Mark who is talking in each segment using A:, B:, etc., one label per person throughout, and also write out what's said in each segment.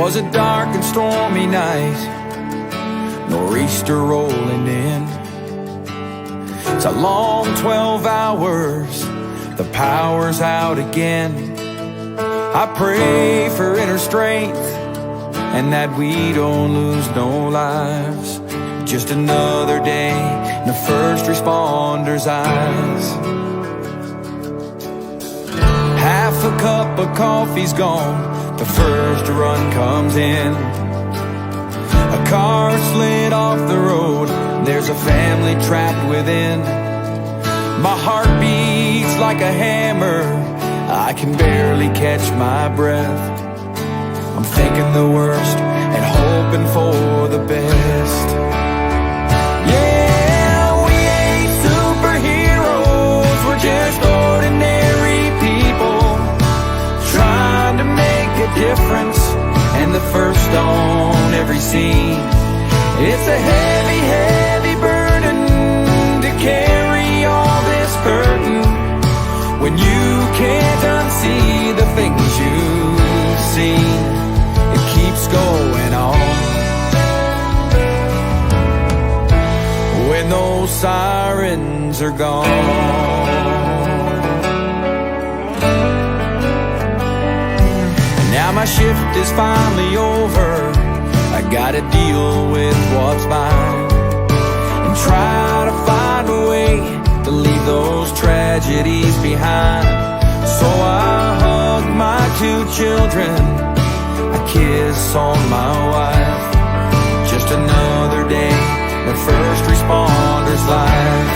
A: was a dark and stormy night, nor'easter rolling in. It's a long 12 hours, the power's out again. I pray for inner strength and that we don't lose no lives. Just another day in the first responders' eyes. Half a cup of coffee's gone, the first run comes in. A car slid off the road, there's a family trapped within. My heart beats like a hammer, I can barely catch my breath. I'm thinking the worst and hoping for the best. Yeah, we ain't superheroes, we're just ordinary people trying to make a difference, and the first on every scene. It's a heavy, heavy burden to carry all this burden when you can't unsee the things you've seen. It keeps going on. When those sirens are gone. Now my shift is finally over, I gotta deal with what's mine and try to find a way to leave those tragedies behind. So I hug my 2 children, I kiss on my wife. Just another day in a first responder's life.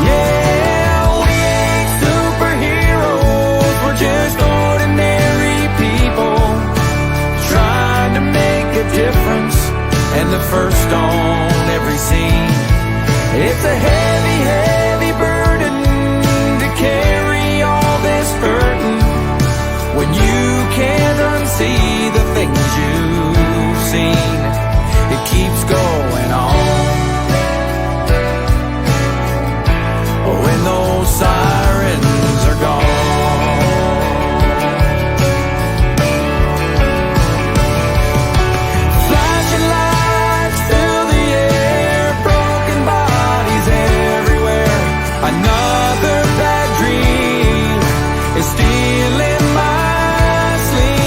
A: Yeah, we ain't superheroes, we're just ordinary people trying to make a difference, and the first on every scene. It's a heavy, heavy burden to carry all this burden when you can't unsee the things you've seen. It keeps going on. When those sirens are gone. Flashing lights fill the air, broken bodies everywhere. Another bad dream is stealing my sleep.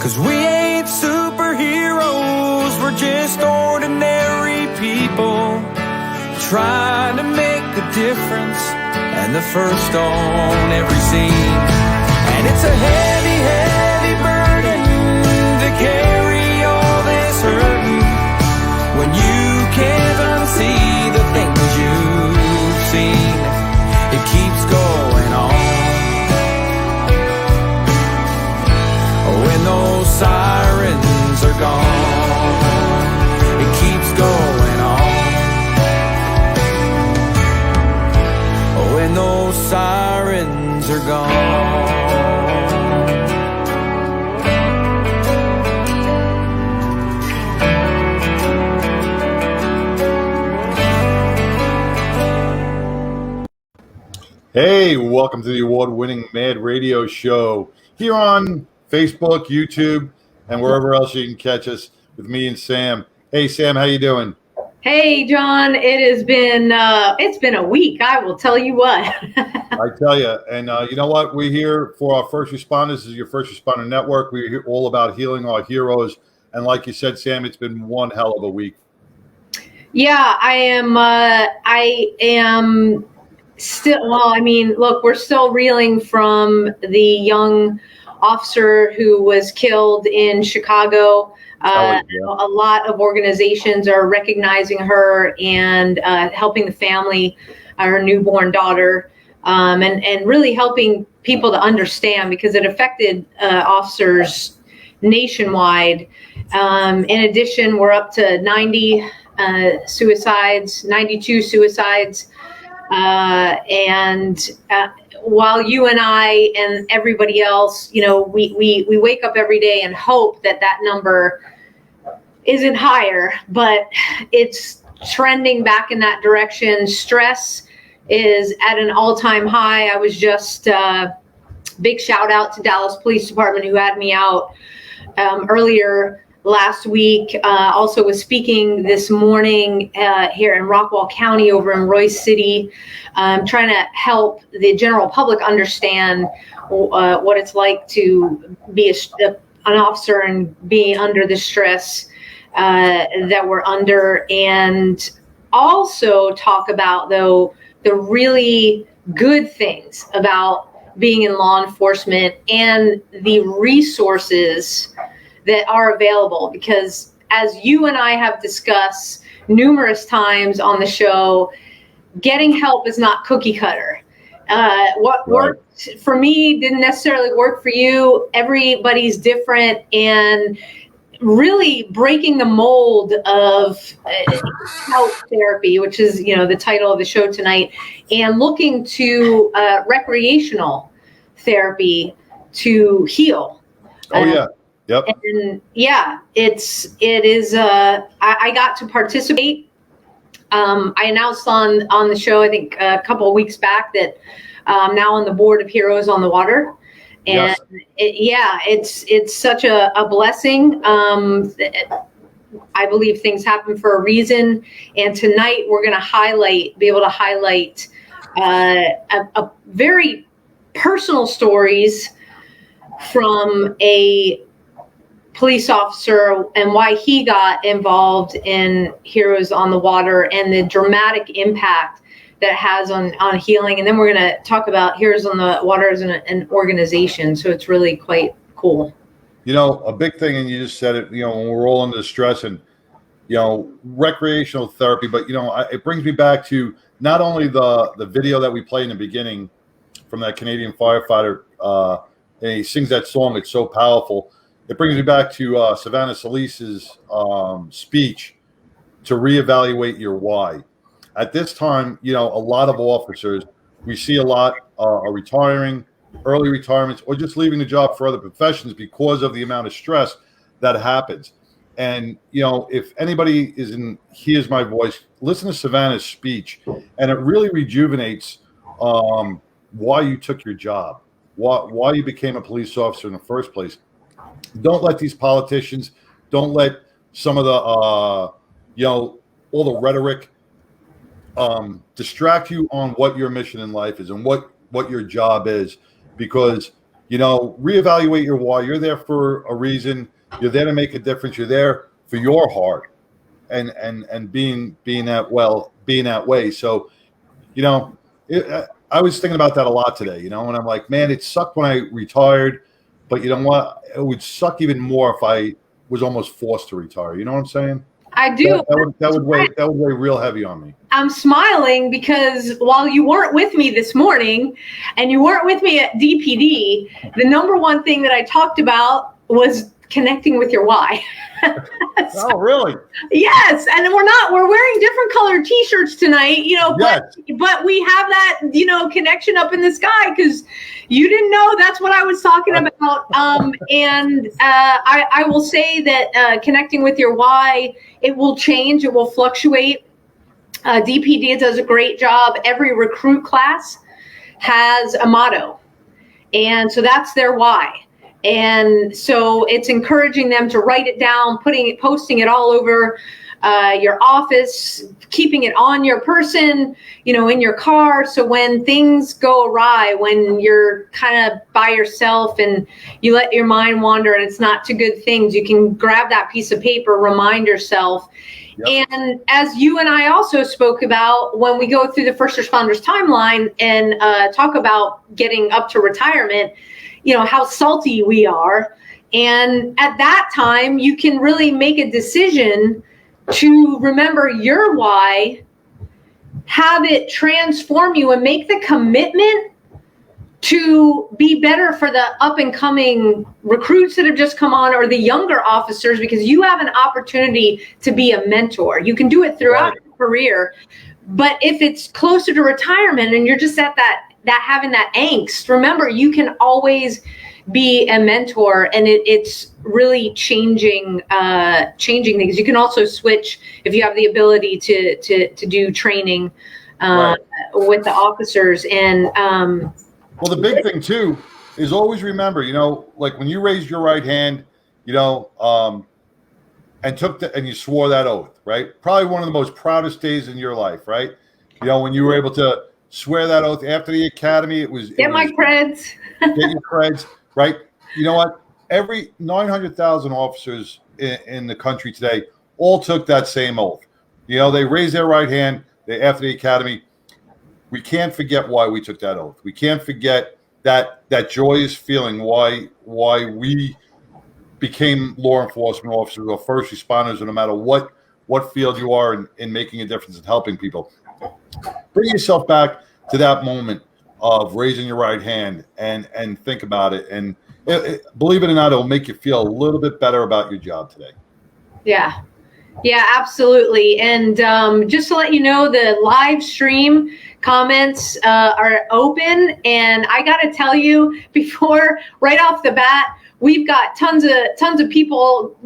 A: 'Cause we ain't superheroes, we're just ordinary people trying to make a difference, and the first on every scene. And it's a heavy, heavy burden to carry all this hurting when you can't unsee the things you've seen. It keeps going on. When those sirens are gone, it keeps going on. When those sirens are gone.
B: Hey, welcome to the award-winning Mad Radio Show here on Facebook, YouTube, and wherever else you can catch us with me and Sam. Hey, Sam, how you doing?
C: Hey, John, it's been a week. I will tell you what.
B: I tell you, and you know what? We're here for our first responders. This is your First Responder Network. We're here all about healing our heroes, and like you said, Sam, it's been one hell of a week.
C: Yeah, I am still. Well, I mean, look, we're still reeling from the young officer who was killed in Chicago. A lot of organizations are recognizing her and helping the family, her newborn daughter, and really helping people to understand, because it affected officers nationwide. In addition, we're up to 92 suicides. And while you and I and everybody else, you know, we wake up every day and hope that number isn't higher, but it's trending back in that direction. Stress is at an all-time high. I was just big shout out to Dallas Police Department who had me out earlier last week. Also was speaking this morning here in Rockwall County over in Royce City, trying to help the general public understand what it's like to be an officer and be under the stress that we're under, and also talk about, though, the really good things about being in law enforcement and the resources that are available. Because as you and I have discussed numerous times on the show, getting help is not cookie cutter. What worked for me didn't necessarily work for you. Everybody's different, and really breaking the mold of health therapy, which is, the title of the show tonight, and looking to recreational therapy to heal.
B: Oh yeah. Yep.
C: And yeah, it is. I got to participate. I announced on the show, I think a couple of weeks back, that I'm now on the board of Heroes on the Water. And
B: yes.
C: It's such a blessing. I believe things happen for a reason. And tonight we're going to be able to highlight a very personal stories from a police officer and why he got involved in Heroes on the Water and the dramatic impact that it has on healing. And then we're going to talk about Heroes on the Water as an organization. So it's really quite cool.
B: A big thing, and you just said it, when we're all under stress and, recreational therapy, but, it brings me back to not only the video that we played in the beginning from that Canadian firefighter, and he sings that song, it's so powerful. It brings me back to Savannah Solis's speech to reevaluate your why. At this time, a lot of officers, we see a lot are retiring, early retirements, or just leaving the job for other professions because of the amount of stress that happens. And, if anybody hears my voice, listen to Savannah's speech, and it really rejuvenates why you took your job, why you became a police officer in the first place. Don't let these politicians, don't let some of the, all the rhetoric distract you on what your mission in life is and what your job is, because, reevaluate your why. You're there for a reason. You're there to make a difference. You're there for your heart and being that way. So, I was thinking about that a lot today, and I'm like, man, it sucked when I retired, but you know what? It would suck even more if I was almost forced to retire. You know what I'm saying?
C: I do.
B: That would weigh real heavy on me.
C: I'm smiling because while you weren't with me this morning and you weren't with me at DPD, the number one thing that I talked about was connecting with your why.
B: Oh, really?
C: Yes. And we're wearing different colored t-shirts tonight,
B: yes.
C: but we have that, connection up in the sky, because you didn't know that's what I was talking about. And I will say that connecting with your why, it will change. It will fluctuate. DPD does a great job. Every recruit class has a motto. And so that's their why. And so it's encouraging them to write it down, posting it all over your office, keeping it on your person, in your car. So when things go awry, when you're kind of by yourself and you let your mind wander and it's not to good things, you can grab that piece of paper, remind yourself. Yep. And as you and I also spoke about when we go through the first responders timeline and talk about getting up to retirement, how salty we are. And at that time, you can really make a decision to remember your why, have it transform you, and make the commitment to be better for the up and coming recruits that have just come on, or the younger officers, because you have an opportunity to be a mentor. You can do it throughout your career, but if it's closer to retirement and you're just at that having that angst, remember, you can always be a mentor, and it's really changing things. You can also switch if you have the ability to do training right. with the officers. And
B: well, the big thing too is always remember, like when you raised your right hand, and and you swore that oath, right? Probably one of the most proudest days in your life, right? When you were able to swear that oath after the academy,
C: get my creds.
B: Get your creds, right? You know what? Every 900,000 officers in the country today all took that same oath. They raised their right hand after the academy. We can't forget why we took that oath. We can't forget that joyous feeling why we became law enforcement officers or first responders, or no matter what field you are in making a difference and helping people. Bring yourself back to that moment of raising your right hand and think about it. And believe it or not, it'll make you feel a little bit better about your job today.
C: Yeah, absolutely. And just to let you know, the live stream comments are open. And I got to tell you, right off the bat, we've got tons of people.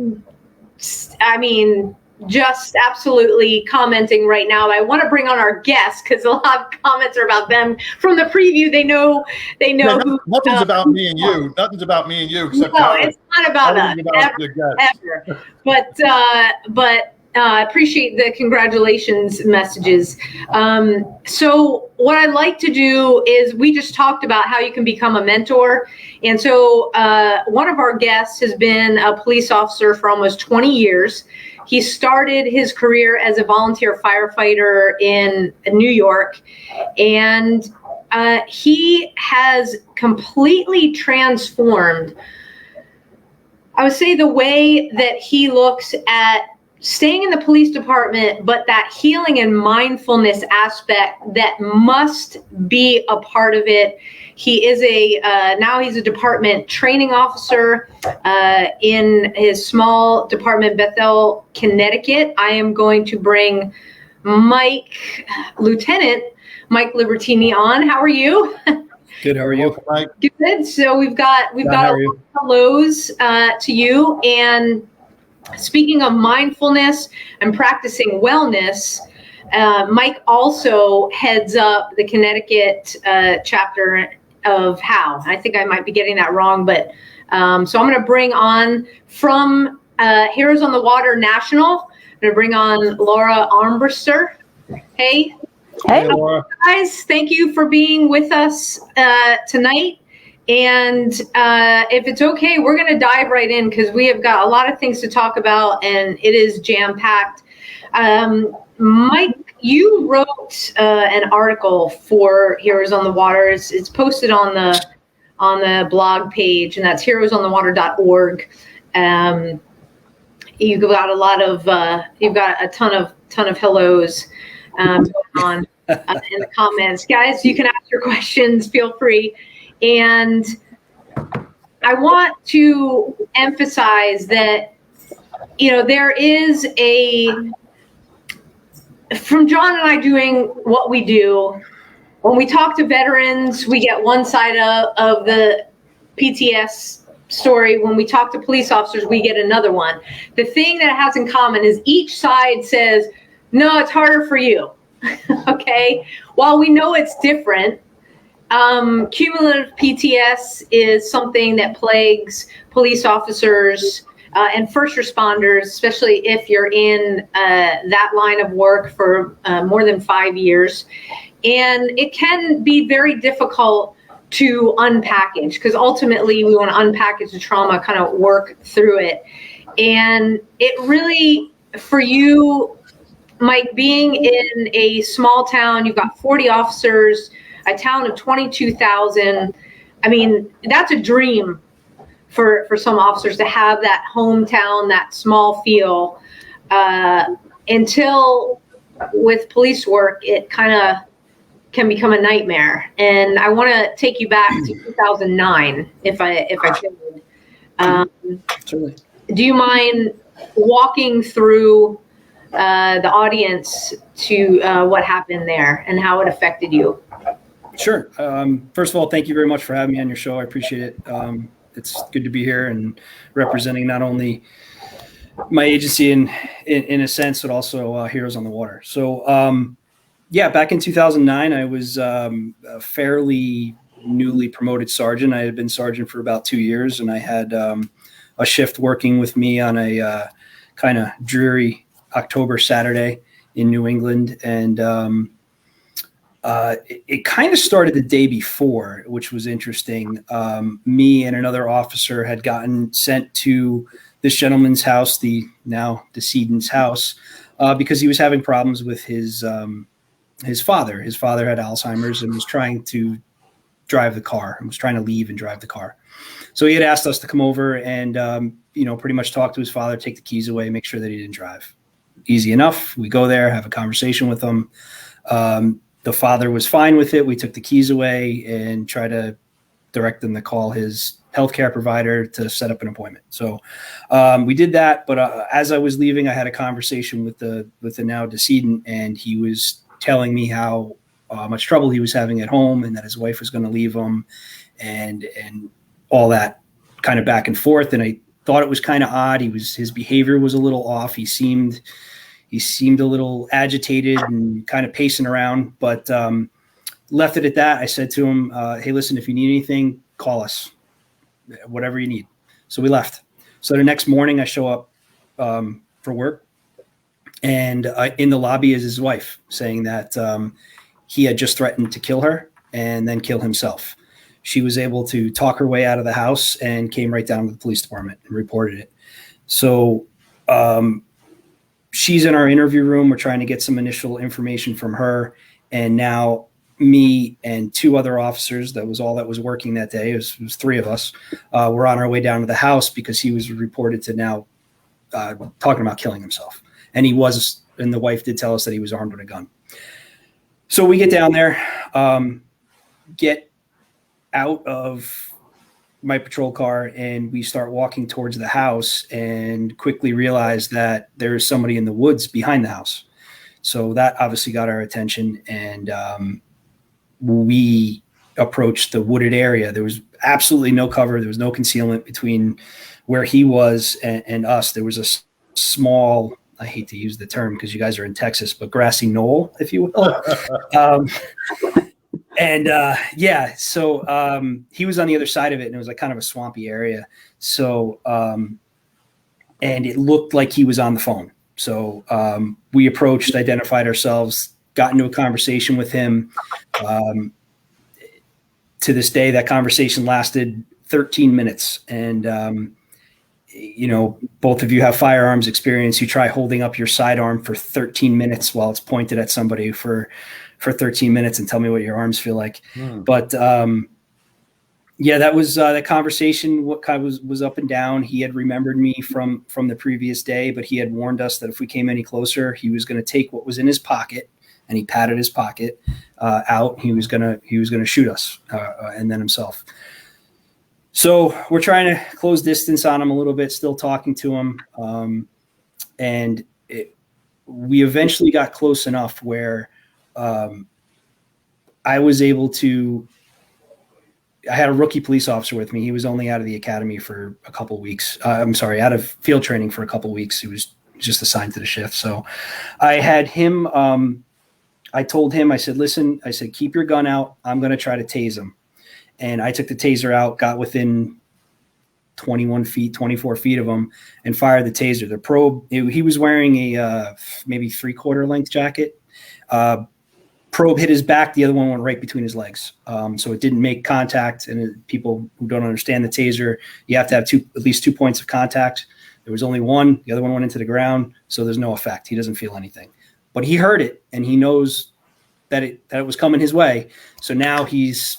C: I mean, just absolutely commenting right now. I want to bring on our guests because a lot of comments are about them from the preview. They know. Yeah,
B: nothing's about me and you. Nothing's about me and you. Except
C: it's not about us ever. But I appreciate the congratulations messages. So what I'd like to do is, we just talked about how you can become a mentor. And so one of our guests has been a police officer for almost 20 years. He started his career as a volunteer firefighter in New York, and he has completely transformed, I would say, the way that he looks at staying in the police department, but that healing and mindfulness aspect that must be a part of it. He is now he's a department training officer in his small department, Bethel, Connecticut. I am going to bring Lieutenant Mike Libertini on. How are you?
D: Good. How are you?
C: Good. So we've got a lot of hellos to you. And speaking of mindfulness and practicing wellness, Mike also heads up the Connecticut chapter of HOW. I think I might be getting that wrong, but so I'm going to bring on from Heroes on the Water National. I'm going to bring on Laura Armbruster. Hey,
B: Laura.
C: Guys, thank you for being with us tonight. And if it's okay, we're going to dive right in because we have got a lot of things to talk about, and it is jam-packed. Mike, you wrote an article for Heroes on the Water. It's posted on the blog page, and that's heroesonthewater.org. You've got a ton of hellos going on in the comments. Guys, you can ask your questions. Feel free. And I want to emphasize that, there is from John and I doing what we do, when we talk to veterans, we get one side of the PTS story. When we talk to police officers, we get another one. The thing that it has in common is each side says, no, it's harder for you. Okay. While we know it's different, cumulative PTS is something that plagues police officers and first responders, especially if you're in that line of work for more than 5 years. And it can be very difficult to unpackage because ultimately we want to unpackage the trauma, kind of work through it. And it really, for you, Mike, being in a small town, you've got 40 officers, a town of 22,000. I mean, that's a dream for some officers to have that hometown, that small feel, until with police work, it kind of can become a nightmare. And I want to take you back to 2009, if I could.
D: Certainly.
C: Do you mind walking through the audience to what happened there and how it affected you?
D: Sure. First of all, thank you very much for having me on your show. I appreciate it. It's good to be here and representing not only my agency in a sense, but also Heroes on the Water. So Yeah, back in 2009, I was a fairly newly promoted sergeant. I had been sergeant for about 2 years, and I had a shift working with me on a kind of dreary October Saturday in New England. And it kind of started the day before, which was interesting. Me and another officer had gotten sent to this gentleman's house, the now decedent's house, because he was having problems with his father. His father had Alzheimer's and was trying to drive the car and was trying to leave and drive the car. So he had asked us to come over and, pretty much talk to his father, take the keys away, make sure that he didn't drive. Easy enough. We go there, have a conversation with him. The father was fine with it. We took the keys away and tried to direct them to call his healthcare provider to set up an appointment. So we did that. But as I was leaving, I had a conversation with the now decedent, and he was telling me how much trouble he was having at home and that his wife was going to leave him and all that kind of back and forth. And I thought it was kind of odd. His behavior was a little off. He seemed a little agitated and kind of pacing around, but left it at that. I said to him, hey, listen, if you need anything, call us, whatever you need. So we left. So the next morning I show up for work, and in the lobby is his wife saying that he had just threatened to kill her and then kill himself. She was able to talk her way out of the house and came right down to the police department and reported it. So she's in our interview room. We're trying to get some initial information from her. And now me and two other officers, that was all that was working that day. It was three of us. We're on our way down to the house because he was reported to now talking about killing himself. And and the wife did tell us that he was armed with a gun. So we get down there, get out of my patrol car, and we start walking towards the house and quickly realize that there's somebody in the woods behind the house. So that obviously got our attention, and we approached the wooded area. There was absolutely no cover. There was no concealment between where he was and us. There was a small, I hate to use the term because you guys are in Texas, but grassy knoll, if you will. So he was on the other side of it, and it was like kind of a swampy area. So, and it looked like he was on the phone. So we approached, identified ourselves, got into a conversation with him. To this day, that conversation lasted 13 minutes. And, both of you have firearms experience. You try holding up your sidearm for 13 minutes while it's pointed at somebody for 13 minutes and tell me what your arms feel like. But that was that conversation. What kind was up and down. He had remembered me from the previous day, but he had warned us that if we came any closer, he was going to take what was in his pocket, and he patted his pocket out. He was going to shoot us and then himself. So we're trying to close distance on him a little bit, still talking to him. We eventually got close enough where I was able to, I had a rookie police officer with me. He was only out of the academy for a couple of weeks. Out of field training for a couple of weeks. He was just assigned to the shift. So I had him, I told him, I said, listen, keep your gun out. I'm going to try to tase him. And I took the taser out, got within 24 feet of him, and fired the taser. The probe, he was wearing a maybe 3/4 length jacket. Probe hit his back. The other one went right between his legs. So it didn't make contact. And people who don't understand the taser, you have to have at least 2 points of contact. There was only one. The other one went into the ground. So there's no effect. He doesn't feel anything. But he heard it, and he knows that it was coming his way. So now he's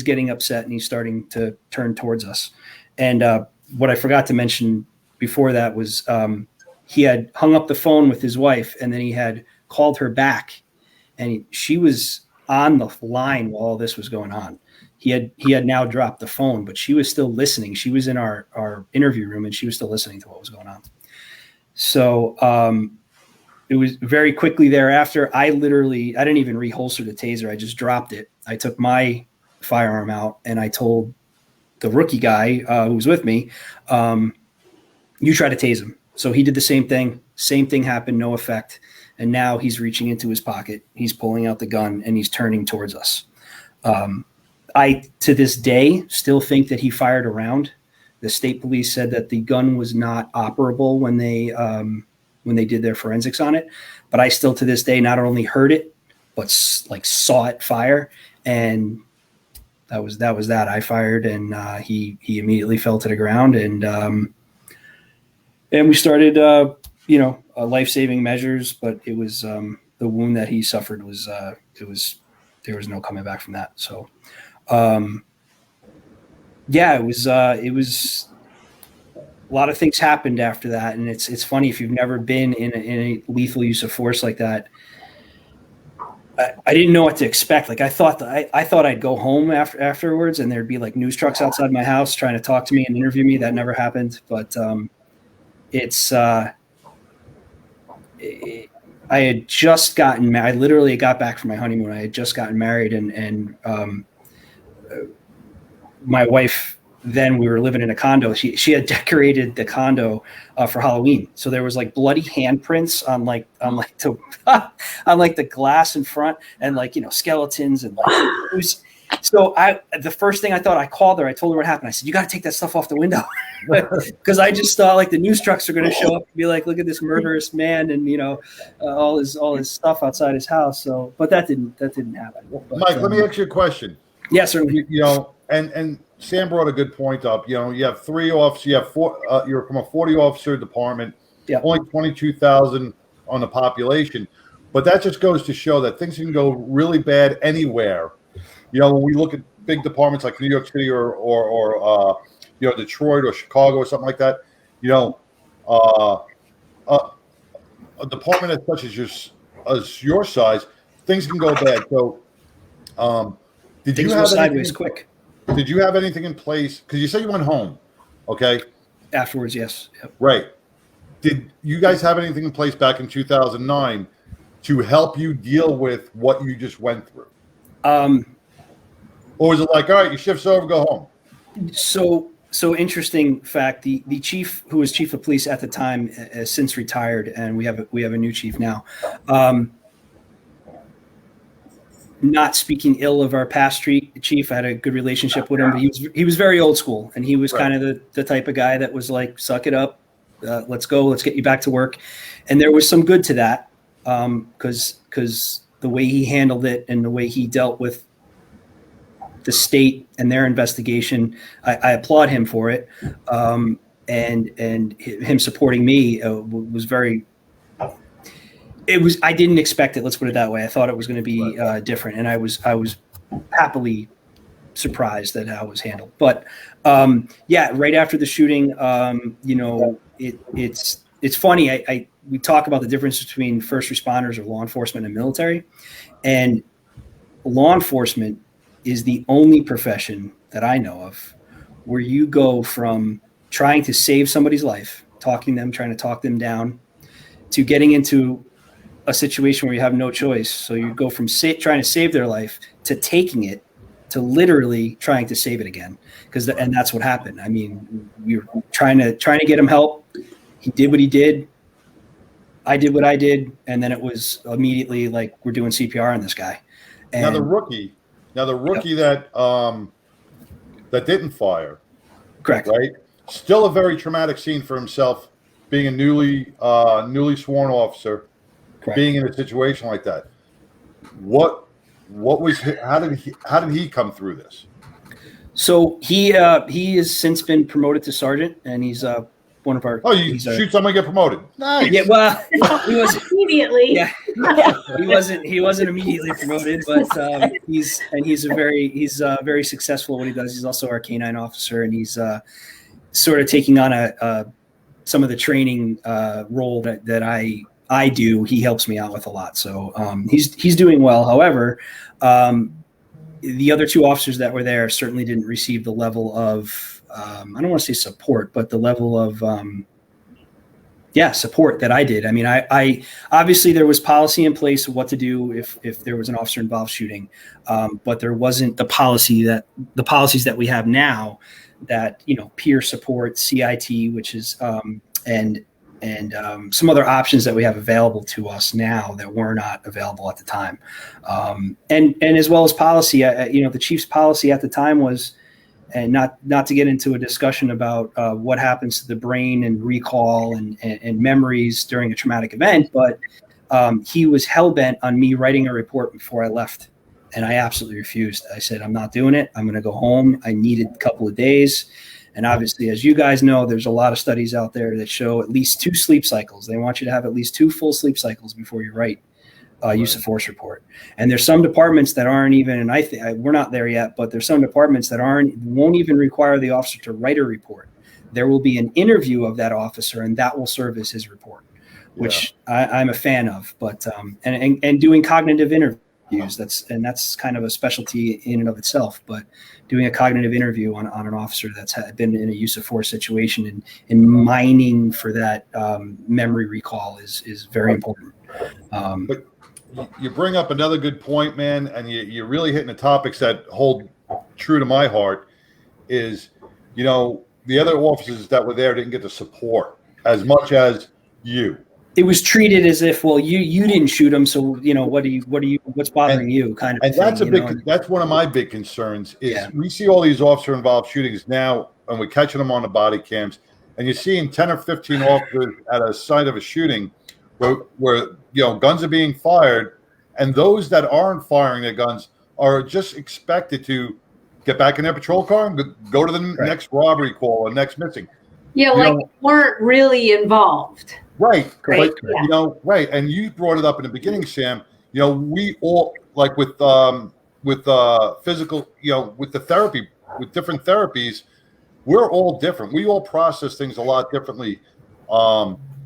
D: getting upset, and he's starting to turn towards us. And what I forgot to mention before that was he had hung up the phone with his wife, and then he had called her back, and she was on the line while all this was going on. He had now dropped the phone, but she was still listening. She was in our interview room, and she was still listening to what was going on. So it was very quickly thereafter. I didn't even reholster the taser. I just dropped it. I took my firearm out, and I told the rookie guy who was with me, you try to tase him. So he did the same thing. Same thing happened, no effect. And now he's reaching into his pocket, he's pulling out the gun, and he's turning towards us. I, to this day, still think that he fired a round. The state police said that the gun was not operable when they did their forensics on it. But I still, to this day, not only heard it, but like saw it fire. And that was that. I fired, and he immediately fell to the ground, and we started, life-saving measures. But it was the wound that he suffered was there was no coming back from that. So, it was a lot of things happened after that, and it's funny if you've never been in a lethal use of force like that. I didn't know what to expect. Like I thought I'd go home afterwards, and there'd be like news trucks outside my house trying to talk to me and interview me. That never happened. But I had just gotten married. I literally got back from my honeymoon. I had just gotten married, and my wife, then we were living in a condo. She had decorated the condo for Halloween. So there was like bloody handprints on the glass in front, and skeletons, and it was. So the first thing I thought, I called her. I told her what happened. I said, "You got to take that stuff off the window," because I just thought like the news trucks are going to show up and be like, "Look at this murderous man," and all his stuff outside his house. So, but that didn't happen. But,
B: Mike, let me ask you a question.
D: Yes, sir.
B: And Sam brought a good point up. You have 3 officers. You have 4. You're from a 40 officer department.
D: Yeah.
B: Only 22,000 on the population, but that just goes to show that things can go really bad anywhere. When we look at big departments like New York City or Detroit or Chicago or something like that, a department as such as your size, things can go bad. So, did
D: things
B: you have
D: sideways quick?
B: Did you have anything in place? Because you said you went home, okay?
D: Afterwards, yes. Yep.
B: Right. Did you guys have anything in place back in 2009 to help you deal with what you just went through? Or was it like, all right, your shift's over, go home?
D: So interesting fact. The chief, who was chief of police at the time, has since retired, and we have a new chief now. Not speaking ill of our past chief, I had a good relationship with him. But he was very old school, and he was kind of the type of guy that was like, suck it up, let's go, let's get you back to work. And there was some good to that, because the way he handled it and the way he dealt with the state and their investigation, I applaud him for it. And him supporting me was very. I didn't expect it. Let's put it that way. I thought it was going to be different, and I was happily surprised at how it was handled. But right after the shooting, it's funny. We talk about the difference between first responders or law enforcement and military, and law enforcement is the only profession that I know of where you go from trying to save somebody's life, trying to talk them down, to getting into a situation where you have no choice. So you go from trying to save their life to taking it to literally trying to save it again. And that's what happened. I mean, we were trying to get him help. He did what he did. I did what I did. And then it was immediately like, we're doing CPR on this guy. And
B: Now the rookie that didn't fire,
D: correct,
B: right? Still a very traumatic scene for himself, being a newly sworn officer,
D: correct,
B: being in a situation like that. What was how did he come through this?
D: So he has since been promoted to sergeant, and he's one of our.
B: Oh, you shoot someone, get promoted. Nice.
D: Yeah, well, he was
C: Immediately.
D: Yeah, he wasn't immediately promoted, but he's very successful at what he does. He's also our K-9 officer, and he's sort of taking on some of the training role that I do. He helps me out with a lot, so he's doing well. However, the other 2 officers that were there certainly didn't receive the level of I don't want to say support, but the level of support that I did. I mean, I obviously there was policy in place of what to do if there was an officer involved shooting, but there wasn't the policies that we have now, that peer support, CIT, which is and some other options that we have available to us now that were not available at the time. And as well as policy, the chief's policy at the time was, and not to get into a discussion about what happens to the brain and recall and memories during a traumatic event, but he was hell-bent on me writing a report before I left. And I absolutely refused. I said, I'm not doing it. I'm going to go home. I needed a couple of days. And obviously, as you guys know, there's a lot of studies out there that show at least 2 sleep cycles. They want you to have at least 2 full sleep cycles before you write a use of force report. And there's some departments that aren't even, and we're not there yet, but there's some departments that won't even require the officer to write a report. There will be an interview of that officer, and that will serve as his report, which I'm a fan of. But and doing cognitive interviews, that's kind of a specialty in and of itself. But doing a cognitive interview on an officer that's been in a use of force situation and mining for that memory recall is very important.
B: But you bring up another good point, man, and you're really hitting the topics that hold true to my heart. Is, the other officers that were there didn't get the support as much as you.
D: It was treated as if, well, you didn't shoot him, so what's bothering you, kind of.
B: And
D: thing,
B: that's that's one of my big concerns. Is we see all these officer involved shootings now, and we're catching them on the body cams, and you're seeing 10 or 15 officers at a site of a shooting where guns are being fired, and those that aren't firing their guns are just expected to get back in their patrol car and go to the next robbery call or next missing.
C: Yeah, they weren't really involved.
B: Right.
C: Right.
B: But, right. And you brought it up in the beginning, Sam. We all, like with physical, with the therapy, with different therapies, we're all different. We all process things a lot differently.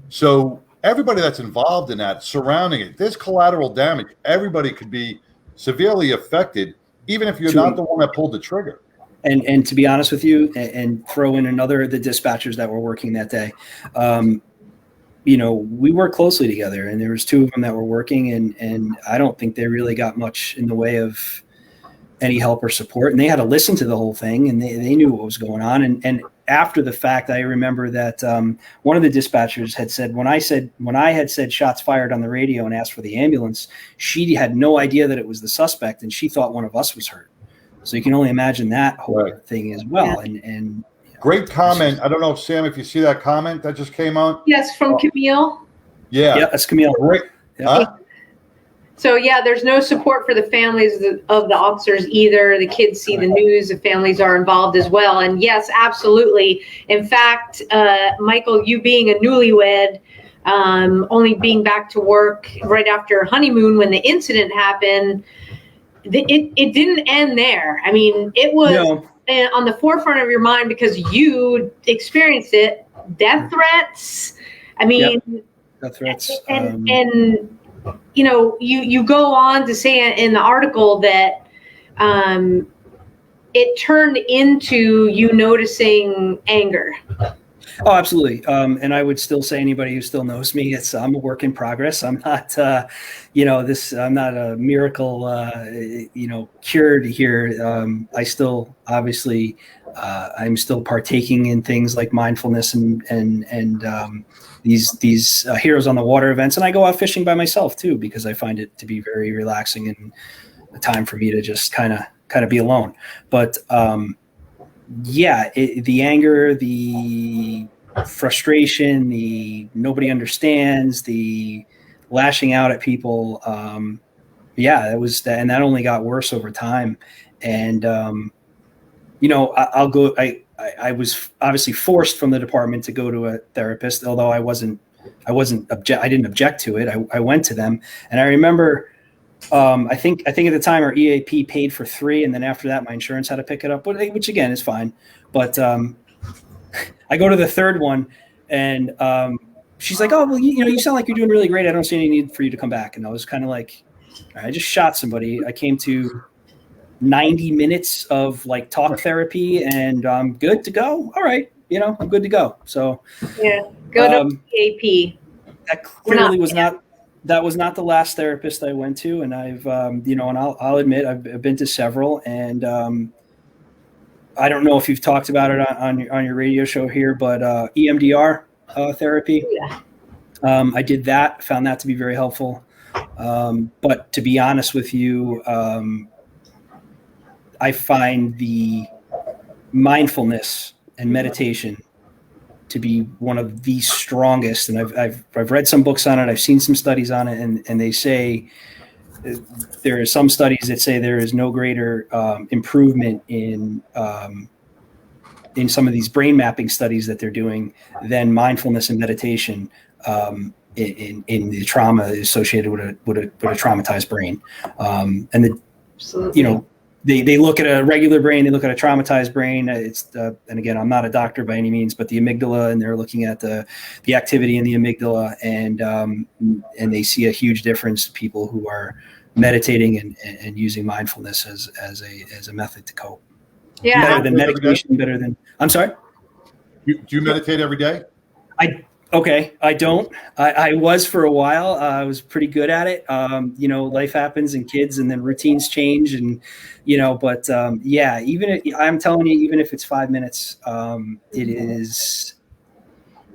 B: So everybody that's involved in that, surrounding it, there's collateral damage. Everybody could be severely affected, even if you're not the one that pulled the trigger.
D: And to be honest with you, and throw in the dispatchers that were working that day, we worked closely together, and there was 2 of them that were working, and I don't think they really got much in the way of any help or support. And they had to listen to the whole thing, and they knew what was going on. And after the fact, I remember that one of the dispatchers had said, when I had said shots fired on the radio and asked for the ambulance, she had no idea that it was the suspect, and she thought one of us was hurt. So you can only imagine that whole thing as well.
C: Yeah.
D: And
B: great comment. I don't know, Sam, if you see that comment that just came out.
C: Yes, from Camille.
B: Yeah,
D: that's Camille.
B: Great.
D: Yeah.
B: Huh?
C: So there's no support for the families of the officers either. The kids see the news. The families are involved as well. And yes, absolutely. In fact, Michael, you being a newlywed, only being back to work right after honeymoon when the incident happened, it didn't end there. I mean, it was on the forefront of your mind because you experienced it. Death threats. I mean,
D: death threats.
C: And you go on to say in the article that it turned into you noticing anger.
D: Oh, absolutely. And I would still say anybody who still knows me, I'm a work in progress. I'm not, I'm not a miracle, cured here. I still, obviously, I'm still partaking in things like mindfulness and these Heroes on the Water events. And I go out fishing by myself too, because I find it to be very relaxing and a time for me to just kind of be alone. But, the anger, the frustration, the nobody understands, the lashing out at people. That was that, and that only got worse over time. And I'll go. I was obviously forced from the department to go to a therapist, although I didn't object to it. I went to them, and I remember. I think at the time our EAP paid for 3, and then after that my insurance had to pick it up, which again is fine. But I go to the 3rd one, and she's like, "Oh, well, you sound like you're doing really great. I don't see any need for you to come back." And I was kind of like, I just shot somebody. I came to 90 minutes of like talk therapy, and I'm good to go. All right, I'm good to go. So
C: go to EAP.
D: That clearly was not. That was not the last therapist I went to, and I've, and I'll admit I've been to several, and I don't know if you've talked about it on your radio show here, but EMDR, therapy.
C: Yeah.
D: I did that, found that to be very helpful. But to be honest with you, I find the mindfulness and meditation to be one of the strongest. And I've read some books on it. I've seen some studies on it, and they say there are some studies that say there is no greater improvement in some of these brain mapping studies that they're doing than mindfulness and meditation in the trauma associated with a traumatized brain. And
C: Absolutely.
D: They look at a regular brain, they look at a traumatized brain. And again, I'm not a doctor by any means, but the amygdala, and they're looking at the activity in the amygdala, and they see a huge difference to people who are meditating and using mindfulness as a method to cope.
C: Yeah.
D: Better than medication, better than, I'm sorry?
B: Do you meditate every day?
D: I don't. I was for a while. I was pretty good at it. Life happens and kids, and then routines change, and But I'm telling you, even if it's 5 minutes,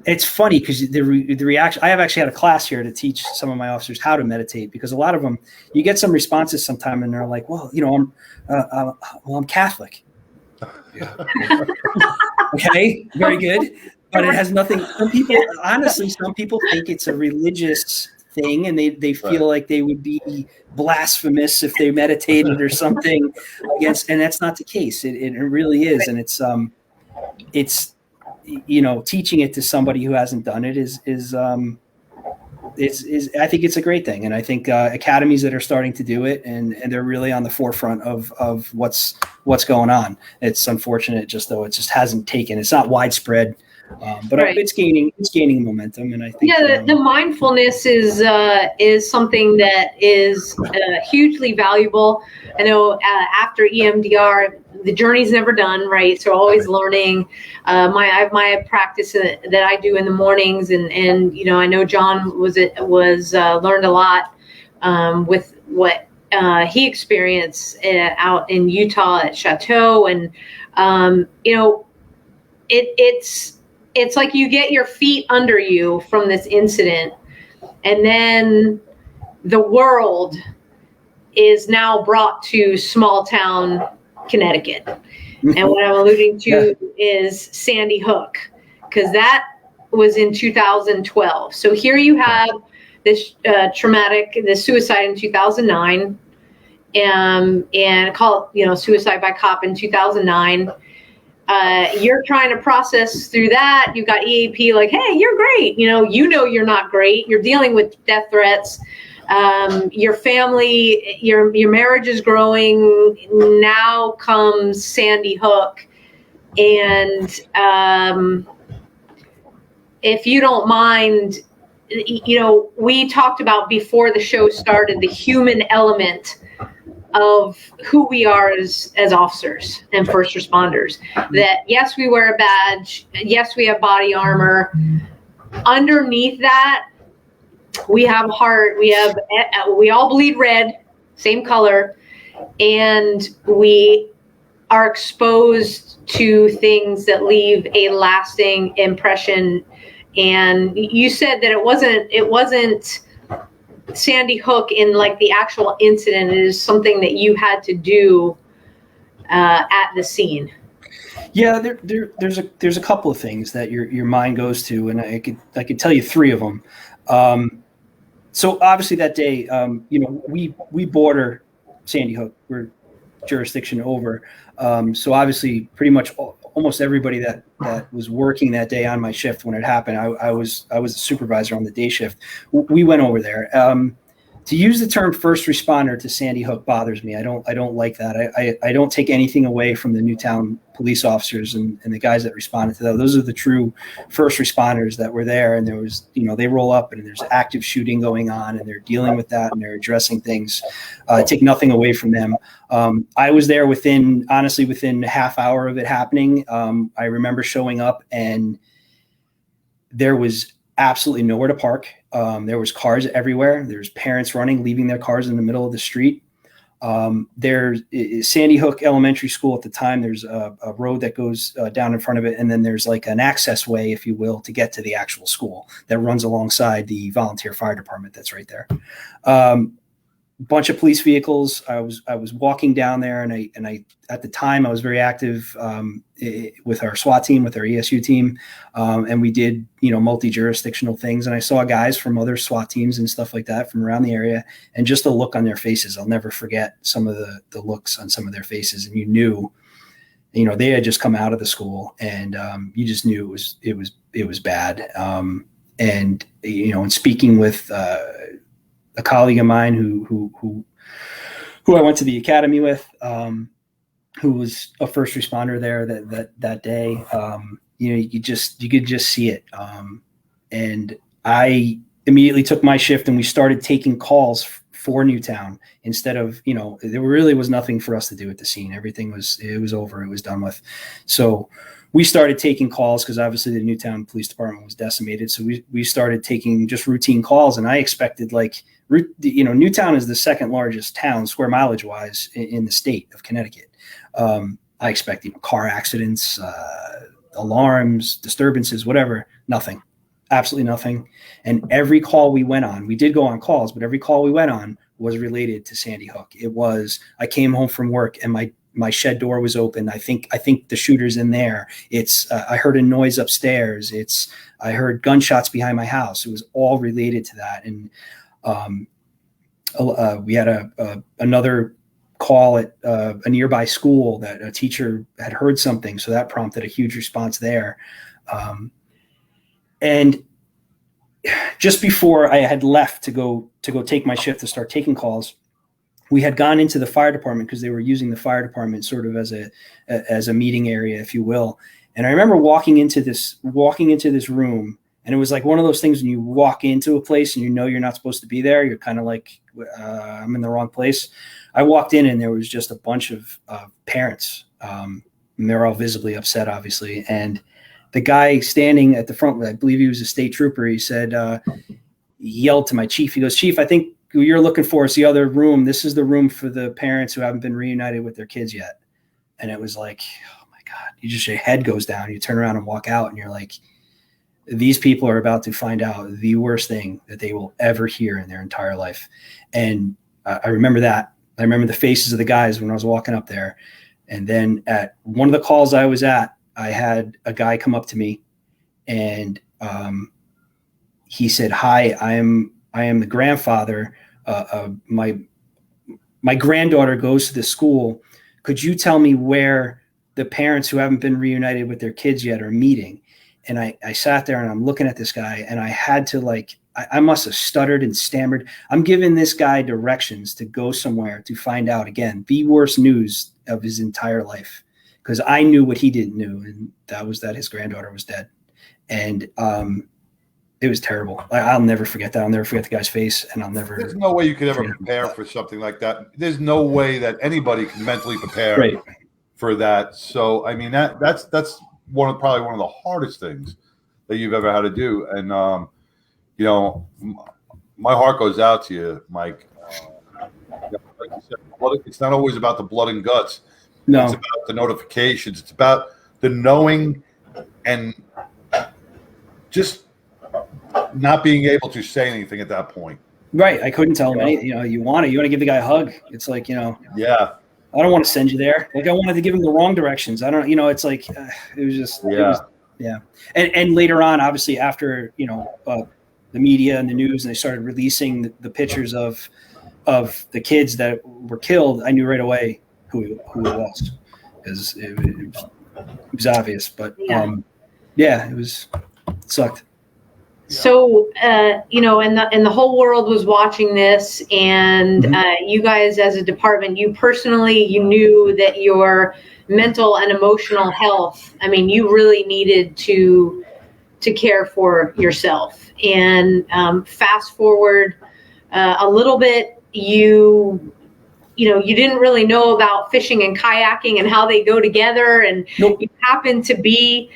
D: it's funny because the reaction. I have actually had a class here to teach some of my officers how to meditate, because a lot of them, you get some responses sometime, and they're like, "Well, I'm Catholic." Yeah. Okay, very good. But it has nothing. Some people think it's a religious thing, and they feel like they would be blasphemous if they meditated or something against, and that's not the case. It really is, and it's teaching it to somebody who hasn't done it is I think it's a great thing, and I think academies that are starting to do it, and they're really on the forefront of what's going on. It's unfortunate, just though it just hasn't taken. It's not widespread. But right. It's gaining momentum, and I think
C: the mindfulness is something that is hugely valuable. I know after EMDR, the journey's never done, right? So always learning. I have my practice that I do in the mornings, and I know John was learned a lot with what he experienced out in Utah at Chateau, and it's like you get your feet under you from this incident, and then the world is now brought to small town Connecticut. And what I'm alluding to is Sandy Hook, because that was in 2012. So here you have this this suicide in 2009, and call it, suicide by cop in 2009. You're trying to process through that. You've got EAP like, hey, you're great. You're not great. You're dealing with death threats. Your family, your marriage is growing. Now comes Sandy Hook. And if you don't mind, we talked about before the show started, the human element of who we are as officers and first responders. That yes, we wear a badge. Yes, we have body armor. Underneath that, we have heart. We all bleed red, same color, and we are exposed to things that leave a lasting impression. And you said that it wasn't Sandy Hook in like the actual incident. It is something that you had to do at the scene.
D: Yeah, there's a couple of things that your mind goes to, and I could tell you three of them. So obviously that day, we border Sandy Hook. We're jurisdiction over. So obviously, pretty much almost everybody that was working that day on my shift when it happened, I was a supervisor on the day shift. We went over there. To use the term first responder to Sandy Hook bothers me. I don't like that. I don't take anything away from the Newtown police officers and the guys that responded to that. Those are the true first responders that were there. And there was, they roll up and there's active shooting going on, and they're dealing with that and they're addressing things. Take nothing away from them. I was there within a half hour of it happening. I remember showing up, and there was absolutely nowhere to park. There was cars everywhere. There's parents leaving their cars in the middle of the street. There's Sandy Hook Elementary School at the time. There's a road that goes down in front of it, and then there's like an access way, if you will, to get to the actual school that runs alongside the volunteer fire department that's right there. Bunch of police vehicles. I was walking down there, and I at the time I was very active with our SWAT team, with our ESU team, and we did multi-jurisdictional things. And I saw guys from other SWAT teams and stuff like that from around the area, and just the look on their faces. I'll never forget some of the looks on some of their faces, and you knew they had just come out of the school, and you just knew it was bad. And speaking with a colleague of mine who I went to the academy with, who was a first responder there that day. You could just see it. And I immediately took my shift, and we started taking calls for Newtown instead of, there really was nothing for us to do at the scene. Everything was over. It was done with. So we started taking calls because obviously the Newtown Police Department was decimated. So we started taking just routine calls, and I expected Newtown is the second largest town square mileage wise in the state of Connecticut. I expect car accidents, alarms, disturbances, whatever. Nothing, absolutely nothing. And every call we went on, we did go on calls, but every call we went on was related to Sandy Hook. It was, I came home from work and my shed door was open. I think the shooter's in there. It's I heard a noise upstairs. I heard gunshots behind my house. It was all related to that. And we had another call at a nearby school that a teacher had heard something. So that prompted a huge response there. And just before I had left to go take my shift to start taking calls, we had gone into the fire department because they were using the fire department sort of as a meeting area, if you will. And I remember walking into this room, and it was like one of those things when you walk into a place and you're not supposed to be there. You're kind of like, I'm in the wrong place. I walked in, and there was just a bunch of parents, and they're all visibly upset, obviously. And the guy standing at the front, I believe he was a state trooper, he said, he yelled to my chief. He goes, "Chief, I think who you're looking for is the other room. This is the room for the parents who haven't been reunited with their kids yet." And it was like, oh my God, your head goes down. You turn around and walk out, and you're like, these people are about to find out the worst thing that they will ever hear in their entire life. And I remember that. I remember the faces of the guys when I was walking up there. And then at one of the calls I was at, I had a guy come up to me, and he said, "Hi, I am the grandfather. My granddaughter goes to this school. Could you tell me where the parents who haven't been reunited with their kids yet are meeting?" And I sat there, and I'm looking at this guy, and I had to I must have stuttered and stammered. I'm giving this guy directions to go somewhere to find out, again, the worst news of his entire life, because I knew what he didn't know, and that was that his granddaughter was dead. And it was terrible. I'll never forget that. I'll never forget the guy's face, and
B: There's no way you could ever prepare for something like that. There's no way that anybody can mentally prepare for that. So, I mean, that's probably one of the hardest things that you've ever had to do. And, my heart goes out to you, Mike. Like you said, it's not always about the blood and guts. No. It's about the notifications. It's about the knowing and just not being able to say anything at that point.
D: Right. I couldn't tell him anything. You want to give the guy a hug. It's like,
B: Yeah.
D: I don't want to send you there. I wanted to give him the wrong directions. I don't, it's like, it was just, yeah. And later on, obviously after, the media and the news, and they started releasing the pictures of the kids that were killed, I knew right away who it was, because it was obvious. But it sucked.
C: So, and the whole world was watching this, and you guys as a department, you personally, you knew that your mental and emotional health, I mean, you really needed to care for yourself. And fast forward a little bit, you didn't really know about fishing and kayaking and how they go together, and you happened to be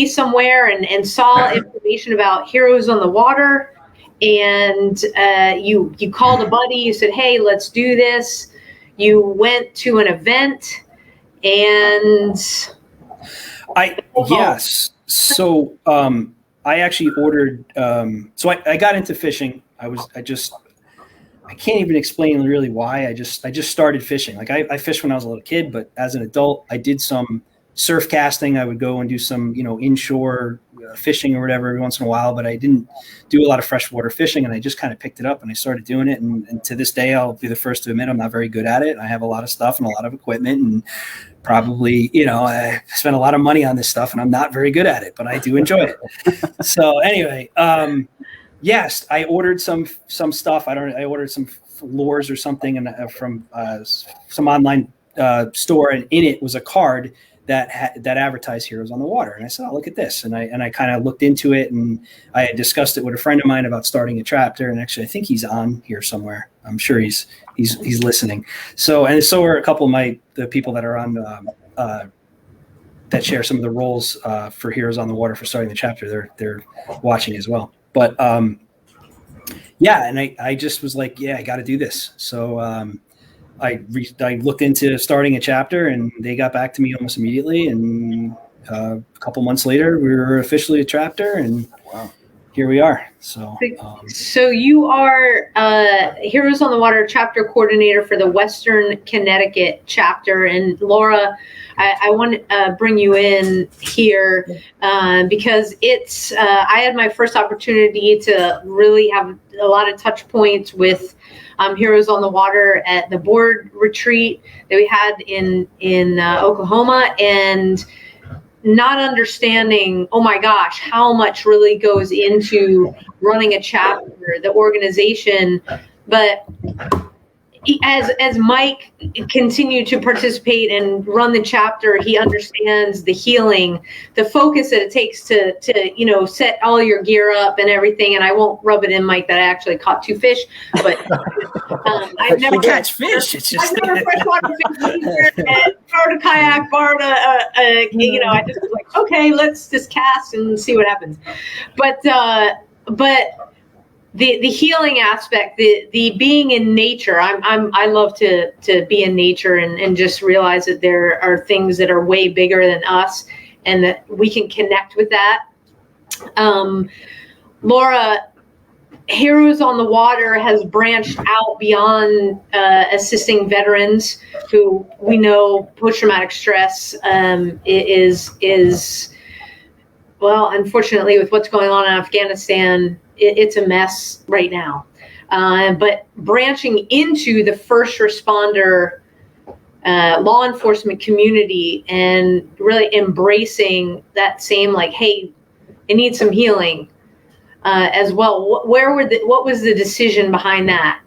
C: somewhere and saw information about Heroes on the Water, and you called a buddy. You said, "Hey, let's do this." You went to an event, and
D: yes. So I actually ordered. So I got into fishing. I can't even explain really why. I just started fishing. Like I fished when I was a little kid, but as an adult, I did some surf casting. I would go and do some, inshore fishing or whatever every once in a while, but I didn't do a lot of freshwater fishing, and I just kind of picked it up and I started doing it. And to this day, I'll be the first to admit I'm not very good at it. I have a lot of stuff and a lot of equipment, and probably, I spent a lot of money on this stuff and I'm not very good at it, but I do enjoy it. So anyway, yes, I ordered some stuff. I ordered some lures or something, and from some online store, and in it was a card that advertised Heroes on the Water. And I said, "Oh, look at this!" And I kind of looked into it, and I had discussed it with a friend of mine about starting a chapter. And actually, I think he's on here somewhere. I'm sure he's listening. So are a couple of the people that are on that share some of the roles for Heroes on the Water for starting the chapter. They're watching as well. But and I just was like, yeah, I got to do this. So I looked into starting a chapter, and they got back to me almost immediately. And a couple months later, we were officially a chapter, and here we are. So
C: you are Heroes on the Water chapter coordinator for the Western Connecticut chapter. And Laura, I want to bring you in here because I had my first opportunity to really have a lot of touch points with Heroes on the Water at the board retreat that we had in Oklahoma, and not understanding, oh my gosh, how much really goes into running a chapter, the organization. But as Mike continued to participate and run the chapter, he understands the healing, the focus that it takes to set all your gear up and everything. And I won't rub it in, Mike, that I actually caught 2 fish, but I've never
D: catch fish.
C: I've never freshwater fished and borrowed a kayak, borrowed I just was like, okay, let's just cast and see what happens. But the healing aspect, the being in nature, I love to be in nature and just realize that there are things that are way bigger than us, and that we can connect with that. Laura, Heroes on the Water has branched out beyond assisting veterans who we know post-traumatic stress is well, unfortunately, with what's going on in Afghanistan, it's a mess right now. But branching into the first responder law enforcement community and really embracing that same, like, hey, it needs some healing as well. What was the decision behind that?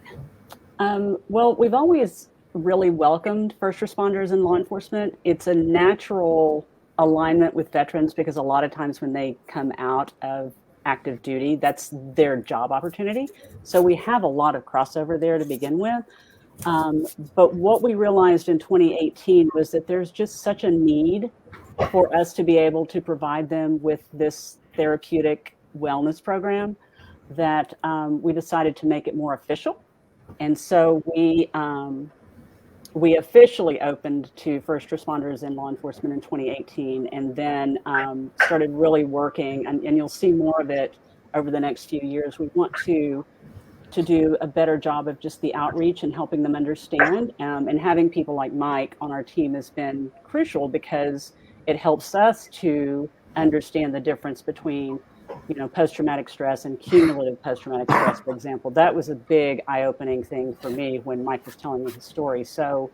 E: Well, we've always really welcomed first responders in law enforcement. It's a natural alignment with veterans because a lot of times when they come out of active duty, that's their job opportunity. So we have a lot of crossover there to begin with. But what we realized in 2018 was that there's just such a need for us to be able to provide them with this therapeutic wellness program that we decided to make it more official. And so we officially opened to first responders in law enforcement in 2018, and then started really working, and you'll see more of it over the next few years. We want to do a better job of just the outreach and helping them understand, and having people like Mike on our team has been crucial because it helps us to understand the difference between post-traumatic stress and cumulative post-traumatic stress, for example. That was a big eye-opening thing for me when Mike was telling me his story. So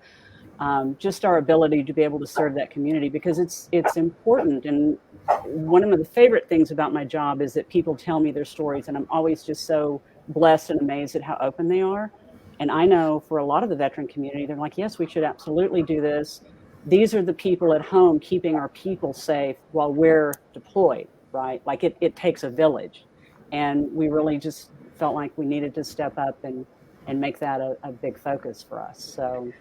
E: just our ability to be able to serve that community, because it's important. And one of the favorite things about my job is that people tell me their stories, and I'm always just so blessed and amazed at how open they are. And I know for a lot of the veteran community, they're like, yes, we should absolutely do this. These are the people at home keeping our people safe while we're deployed. Right? Like it takes a village, and we really just felt like we needed to step up and make that a big focus for us. So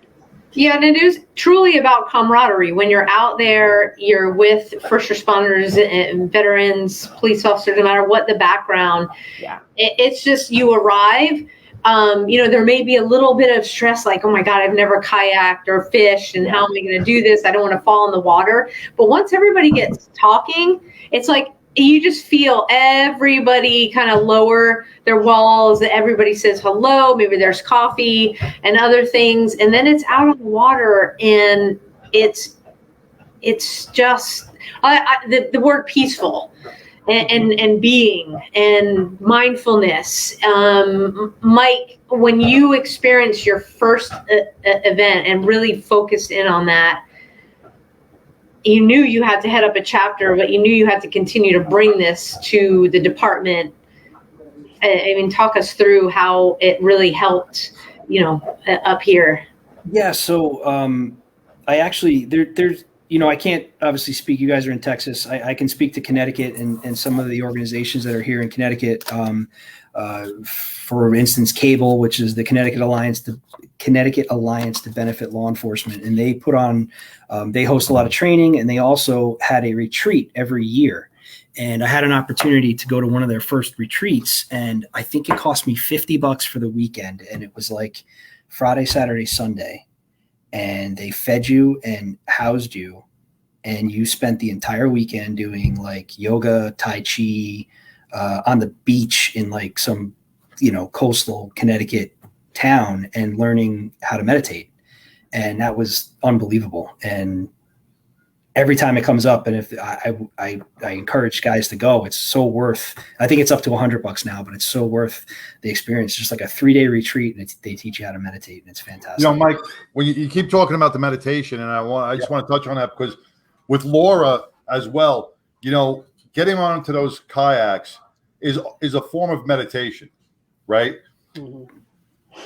C: Yeah, and it is truly about camaraderie. When you're out there, you're with first responders and veterans, police officers, no matter what the background.
E: Yeah.
C: It's just you arrive. There may be a little bit of stress, like, oh my God, I've never kayaked or fished, and how am I going to do this? I don't want to fall in the water. But once everybody gets talking, it's like you just feel everybody kind of lower their walls. Everybody says hello. Maybe there's coffee and other things, and then it's out on the water, and it's just the word peaceful. And being and mindfulness. Mike, when you experienced your first event and really focused in on that, you knew you had to head up a chapter, but you knew you had to continue to bring this to the department. I mean, talk us through how it really helped, up here.
D: Yeah. So I actually, there's, I can't obviously speak. You guys are in Texas. I can speak to Connecticut and some of the organizations that are here in Connecticut. For instance, CABLE, which is the Connecticut Alliance to Benefit Law Enforcement, and they put on, they host a lot of training, and they also had a retreat every year. And I had an opportunity to go to one of their first retreats, and I think it cost me $50 for the weekend, and it was like Friday, Saturday, Sunday. And they fed you and housed you, and you spent the entire weekend doing like yoga, Tai Chi, on the beach in like some, coastal Connecticut town, and learning how to meditate. And that was unbelievable. And every time it comes up, and if I encourage guys to go, it's so worth, I think it's up to $100 now, but it's so worth the experience. Just like a 3-day retreat, and they teach you how to meditate, and it's fantastic.
B: Mike, when you keep talking about the meditation, and I just want to touch on that, because with Laura as well, getting onto those kayaks is a form of meditation, right? Mm-hmm.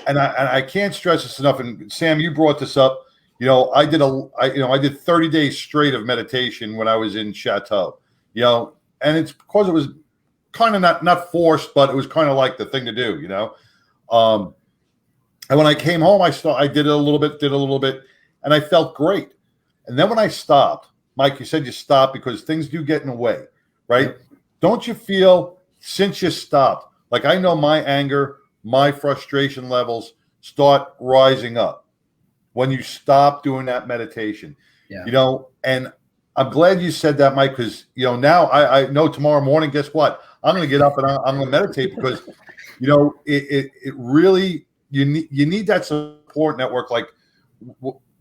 B: And I can't stress this enough. And Sam, you brought this up. I did 30 days straight of meditation when I was in Chateau, and it's because it was kind of not forced, but it was kind of like the thing to do, and when I came home, I did a little bit, and I felt great. And then when I stopped, Mike, you said you stopped because things do get in the way, right? Don't you feel, since you stopped, like, I know my anger, my frustration levels start rising up when you stop doing that meditation, and I'm glad you said that, Mike, because, now I know tomorrow morning, guess what? I'm going to get up and I'm going to meditate, because, it really, you need that support network. Like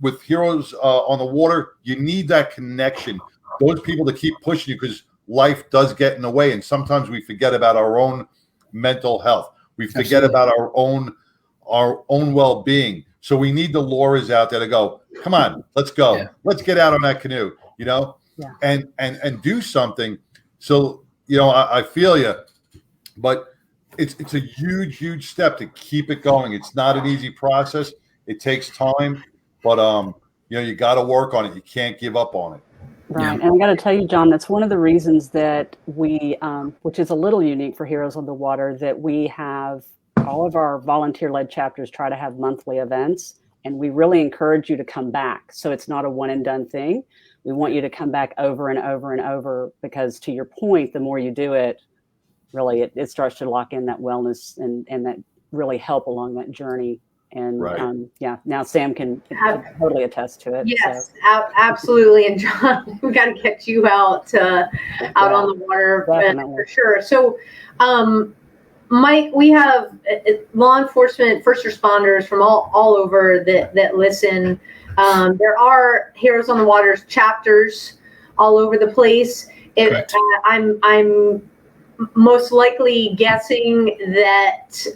B: with Heroes on the Water, you need that connection, those people to keep pushing you, because life does get in the way. And sometimes we forget about our own mental health. We forget about our own well-being. So we need the Lauras out there to go, come on, let's go. Yeah. Let's get out on that canoe, and do something. So, I feel you, but it's a huge, huge step to keep it going. It's not an easy process. It takes time, but, you got to work on it. You can't give up on it.
E: Right. And I got to tell you, John, that's one of the reasons that we, which is a little unique for Heroes on the Water, that we have all of our volunteer-led chapters try to have monthly events, and we really encourage you to come back. So it's not a one-and-done thing. We want you to come back over and over and over, because, to your point, the more you do it, really, it starts to lock in that wellness and that really help along that journey. And now Sam can totally attest to it.
C: Yes, so. Absolutely. And John, we got to get you out on the water for sure. So, Mike, we have law enforcement, first responders from all over that listen. There are Heroes on the Water chapters all over the place. I'm most likely guessing that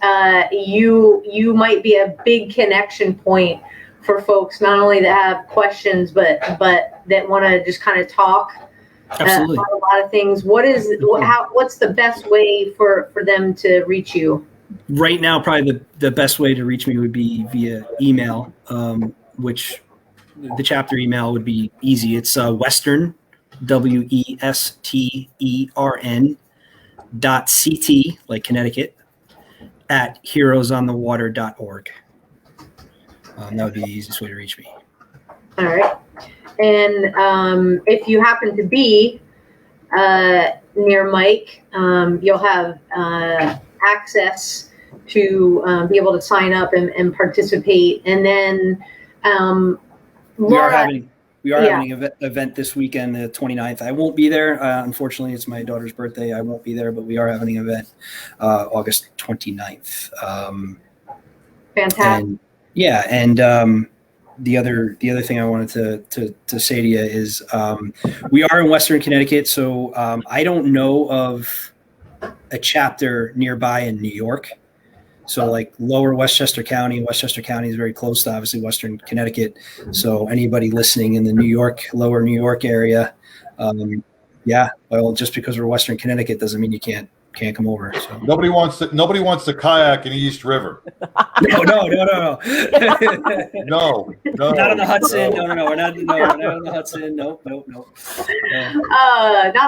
C: you might be a big connection point for folks, not only that have questions, but that want to just kind of talk.
D: Absolutely.
C: A lot of things. What's the best way for them to reach you?
D: Right now, probably the best way to reach me would be via email, which the chapter email would be easy. It's Western, WESTERN .CT, like Connecticut, at heroesonthewater.org. That would be the easiest way to reach me.
C: All right. And if you happen to be near Mike, you'll have access to be able to sign up and participate. And then Laura,
D: we are having an event this weekend, the 29th. I won't be there. Unfortunately, it's my daughter's birthday. I won't be there, but we are having an event August 29th.
C: fantastic.
D: And the other thing I wanted to say to you is we are in Western Connecticut, so I don't know of a chapter nearby in New York. So like lower Westchester County is very close to obviously Western Connecticut. So anybody listening in the lower New York area, well, just because we're Western Connecticut doesn't mean you can't come over. So
B: Nobody wants to kayak in East River.
D: No.
B: No.
D: Not on the Hudson. No. We're not on the Hudson. Nope.
C: Not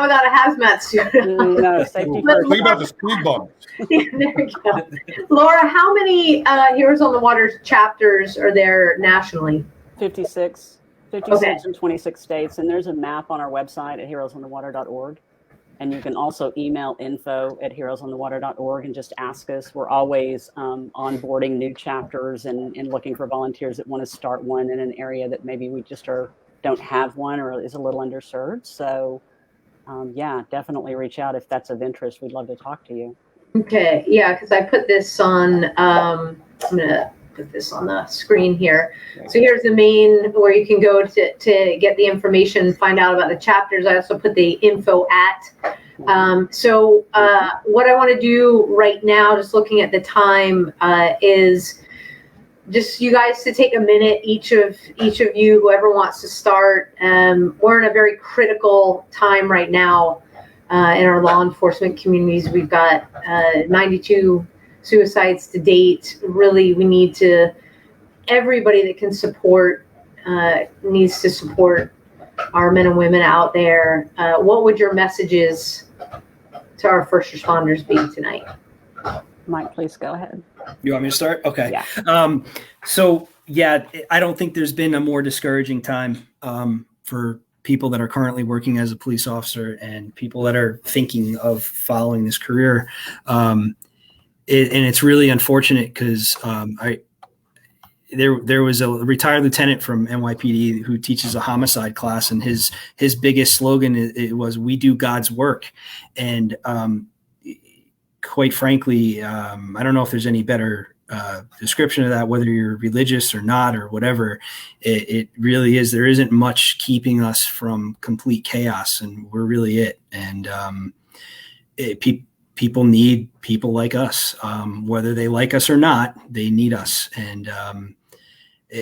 C: without a hazmat suit.
E: No, safety first.
B: Think about the speed bump.
C: There you go. Laura, how many Heroes on the Water chapters are there nationally?
E: 56
C: Okay.
E: in 26 states. And there's a map on our website at heroesonthewater.org. And you can also email info@heroesonthewater.org and just ask us. We're always onboarding new chapters and looking for volunteers that want to start one in an area that maybe we just don't have one or is a little underserved. So definitely reach out if that's of interest. We'd love to talk to you.
C: Okay, yeah, because I put this on, I'm going to put this on the screen here. So here's the main where you can go to get the information, find out about the chapters. I also put the info at. So what I want to do right now, just looking at the time, is just you guys to take a minute, each of you, whoever wants to start. We're in a very critical time right now in our law enforcement communities. We've got 92 suicides to date. Really, we need everybody that can support needs to support our men and women out there. What would your messages to our first responders be tonight?
E: Mike, please go ahead.
D: You want me to start? Okay.
E: Yeah.
D: I don't think there's been a more discouraging time for people that are currently working as a police officer and people that are thinking of following this career. And it's really unfortunate because there was a retired lieutenant from NYPD who teaches a homicide class, and his biggest slogan it was, "We do God's work." And quite frankly, I don't know if there's any better description of that, whether you're religious or not or whatever. It really is. There isn't much keeping us from complete chaos, and we're really it. And people need people like us, whether they like us or not. They need us, and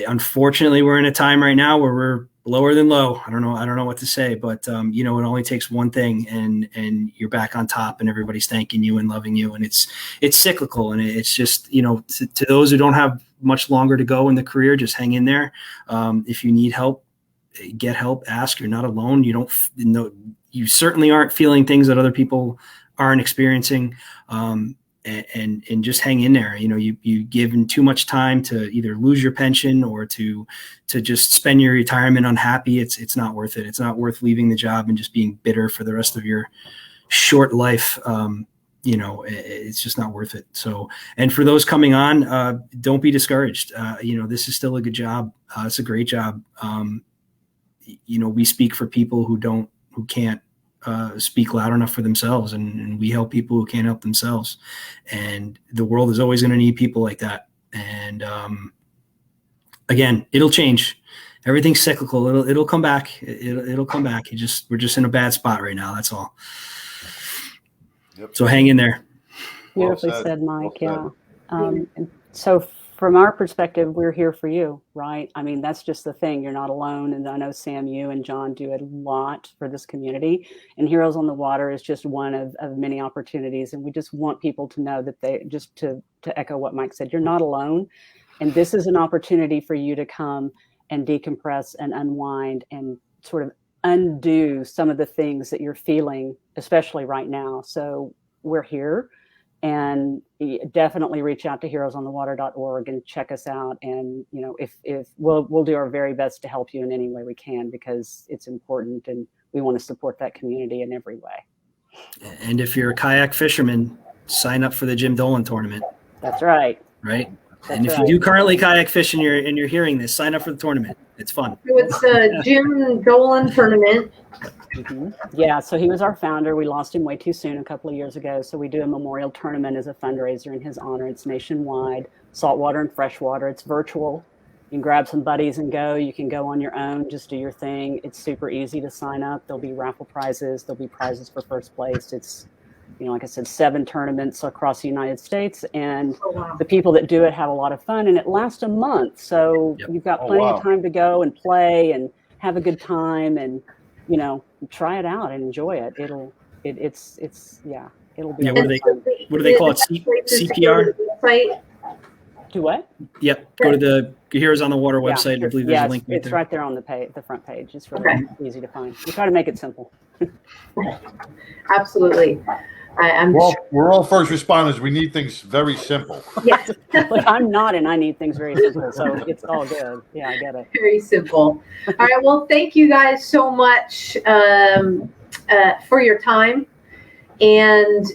D: unfortunately, we're in a time right now where we're lower than low. I don't know what to say, but it only takes one thing, and you're back on top, and everybody's thanking you and loving you, and it's cyclical, and it's just to those who don't have much longer to go in the career, just hang in there. If you need help, get help. Ask. You're not alone. You certainly aren't feeling things that other people aren't experiencing. And just hang in there. You given too much time to either lose your pension or to just spend your retirement unhappy. It's not worth it. It's not worth leaving the job and just being bitter for the rest of your short life. It's just not worth it. So, and for those coming on, don't be discouraged. This is still a good job. It's a great job. We speak for people who can't speak loud enough for themselves, and we help people who can't help themselves, and the world is always going to need people like that. And again, it'll change. Everything's cyclical. It'll come back. It'll come back. We're just in a bad spot right now. That's all. Yep. So hang in there.
E: Beautifully said, Mike. Well said. And so from our perspective, we're here for you, right? I mean, that's just the thing. You're not alone. And I know Sam, you and John do a lot for this community. And Heroes on the Water is just one of many opportunities. And we just want people to know that to echo what Mike said, you're not alone. And this is an opportunity for you to come and decompress and unwind and sort of undo some of the things that you're feeling, especially right now. So we're here. And definitely reach out to heroesonthewater.org and check us out. And, if we'll do our very best to help you in any way we can, because it's important and we want to support that community in every way.
D: And if you're a kayak fisherman, sign up for the Jim Dolan tournament.
E: That's right.
D: Right. And if you do currently kayak fish and you're hearing this, sign up for the tournament. It's fun.
C: So it's the Jim Dolan tournament.
E: Mm-hmm. Yeah, so he was our founder. We lost him way too soon a couple of years ago. So we do a memorial tournament as a fundraiser in his honor. It's nationwide, saltwater and freshwater. It's virtual. You can grab some buddies and go. You can go on your own, just do your thing. It's super easy to sign up. There'll be raffle prizes. There'll be prizes for first place. It's, like I said, 7 tournaments across the United States. And the people that do it have a lot of fun. And it lasts a month. So you've got plenty of time to go and play and have a good time and, try it out and enjoy it. It'll be.
D: Yeah, what do they call it? CPR?
E: Do what?
D: Yep. Go to the Heroes on the Water website. I believe there's a link right
E: it's
D: there.
E: right there on the front page. It's really easy to find. We try to make it simple.
C: Absolutely.
B: We're all first responders. We need things very simple.
C: Yes.
E: Look, I'm not, and I need things very simple, so it's all good. Yeah, I get it.
C: Very simple. All right. Well, thank you guys so much for your time, and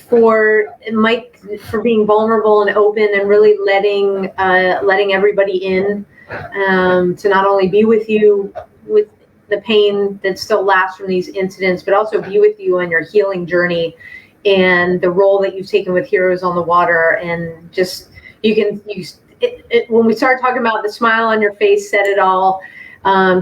C: for Mike for being vulnerable and open and really letting everybody in to not only be with you with the pain that still lasts from these incidents, but also be with you on your healing journey and the role that you've taken with Heroes on the Water. And just, when we started talking about the smile on your face said it all.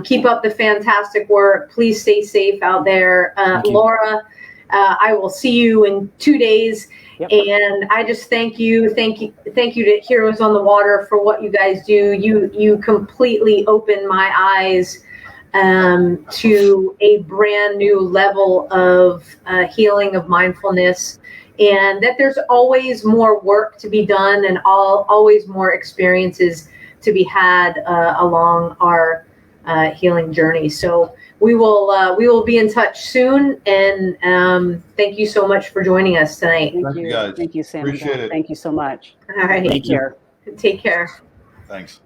C: Keep up the fantastic work. Please stay safe out there. Laura, I will see you in 2 days.
E: Yep.
C: And I just thank you to Heroes on the Water for what you guys do. You completely opened my eyes to a brand new level of healing, of mindfulness, and that there's always more work to be done and always more experiences to be had along our healing journey. So we will be in touch soon, and thank you so much for joining us tonight.
B: Thank you guys.
E: Thank you, Sam.
B: Appreciate it.
E: Thank you so much.
C: All right.
E: Take care.
C: Take care.
B: Thanks.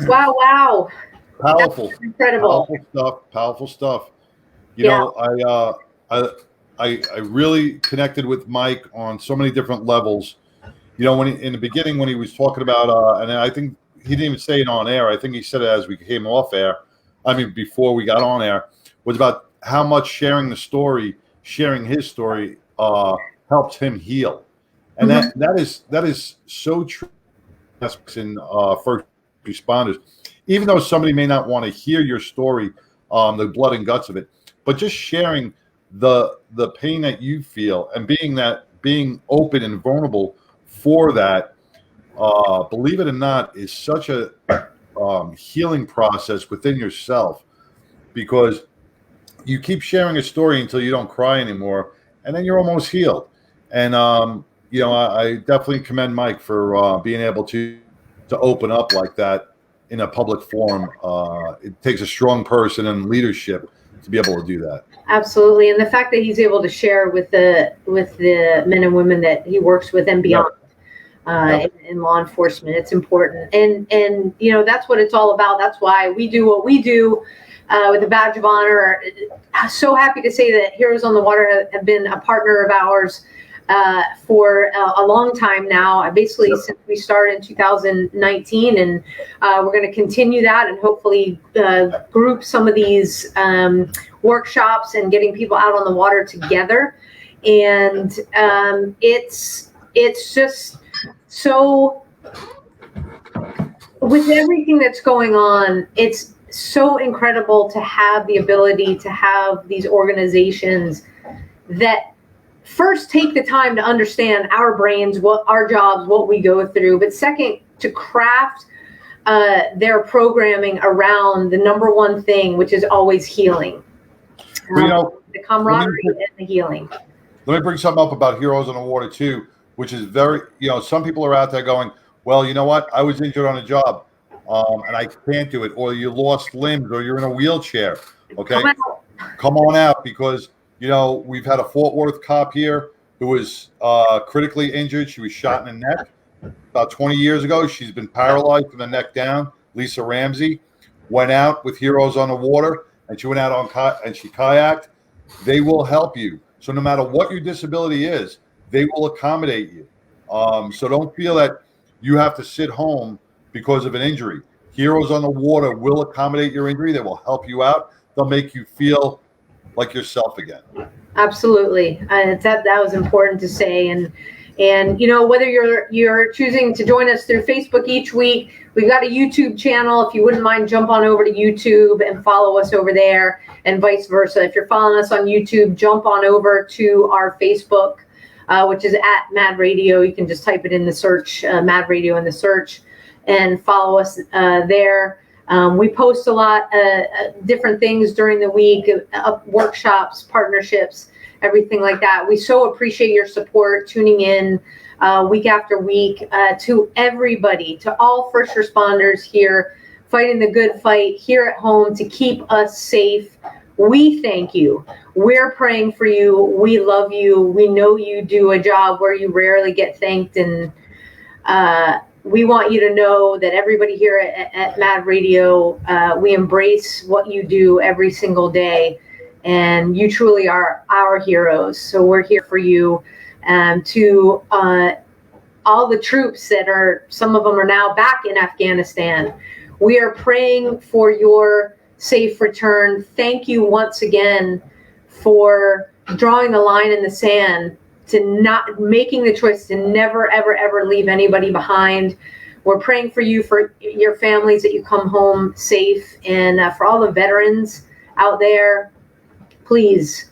C: Wow.
B: Powerful.
C: Incredible.
B: Powerful stuff. I really connected with Mike on so many different levels. When in the beginning, when he was talking about, and I think he didn't even say it on air. I think he said it as we came off air. Before we got on air, was about how much sharing his story helps him heal. And that is so true in first responders. Even though somebody may not want to hear your story, the blood and guts of it, but just sharing the pain that you feel and being open and vulnerable for that, believe it or not, is such a healing process within yourself, because you keep sharing a story until you don't cry anymore, and then you're almost healed. And I definitely commend Mike for being able to open up like that in a public forum. It takes a strong person and leadership to be able to do that.
C: Absolutely. And the fact that he's able to share with the men and women that he works with and beyond, in law enforcement, it's important. And that's what it's all about. That's why we do what we do with the Badge of Honor. So happy to say that Heroes on the Water have been a partner of ours for a long time now, basically since we started in 2019, and we're going to continue that and hopefully group some of these workshops and getting people out on the water together. And it's just so, with everything that's going on, it's so incredible to have the ability to have these organizations that first take the time to understand our brains, what our jobs, what we go through, but second, to craft their programming around the number one thing, which is always healing. The camaraderie and the healing.
B: Let me bring something up about Heroes on the Water too, which is very, some people are out there going, well, you know what? I was injured on a job and I can't do it, or you lost limbs, or you're in a wheelchair. Okay. Come on out, because we've had a Fort Worth cop here who was critically injured. She was shot in the neck about 20 years ago. She's been paralyzed from the neck down. Lisa Ramsey went out with Heroes on the Water, and she went out and she kayaked. They will help you. So no matter what your disability is, they will accommodate you. So don't feel that you have to sit home because of an injury. Heroes on the Water will accommodate your injury. They will help you out. They'll make you feel like yourself again.
C: Absolutely. That was important to say. And you know, whether you're choosing to join us through Facebook each week, we've got a YouTube channel. If you wouldn't mind, jump on over to YouTube and follow us over there, and vice versa. If you're following us on YouTube, jump on over to our Facebook, which is at Mad Radio. You can just type it in the search, Mad Radio in the search, and follow us there. We post a lot different things during the week, workshops, partnerships, everything like that. We so appreciate your support, tuning in week after week, to everybody, to all first responders here, fighting the good fight here at home to keep us safe. We thank you. We're praying for you. We love you. We know you do a job where you rarely get thanked, and we want you to know that everybody here at Mad Radio, we embrace what you do every single day, and you truly are our heroes. So we're here for you. To all the troops that are, some of them are now back in Afghanistan, we are praying for your safe return. Thank you once again for drawing the line in the sand, to not making the choice to never, ever, ever leave anybody behind. We're praying for you, for your families, that you come home safe, and for all the veterans out there, please,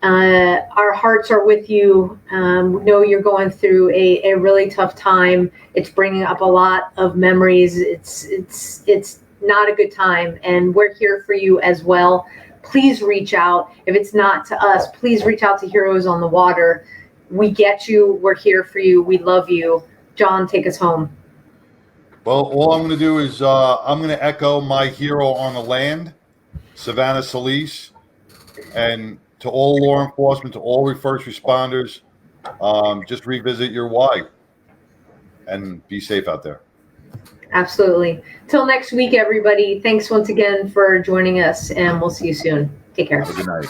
C: our hearts are with you. We know you're going through a really tough time. It's bringing up a lot of memories. It's not a good time, and we're here for you as well. Please reach out. If it's not to us, please reach out to Heroes on the Water. We get you. We're here for you. We love you. John, take us home.
B: Well, all I'm going to do is I'm going to echo my hero on the land, Savannah Solis, and to all law enforcement, to all first responders, just revisit your why and be safe out there.
C: Absolutely. Till next week, everybody. Thanks once again for joining us, and we'll see you soon. Take care.
B: Have a good night.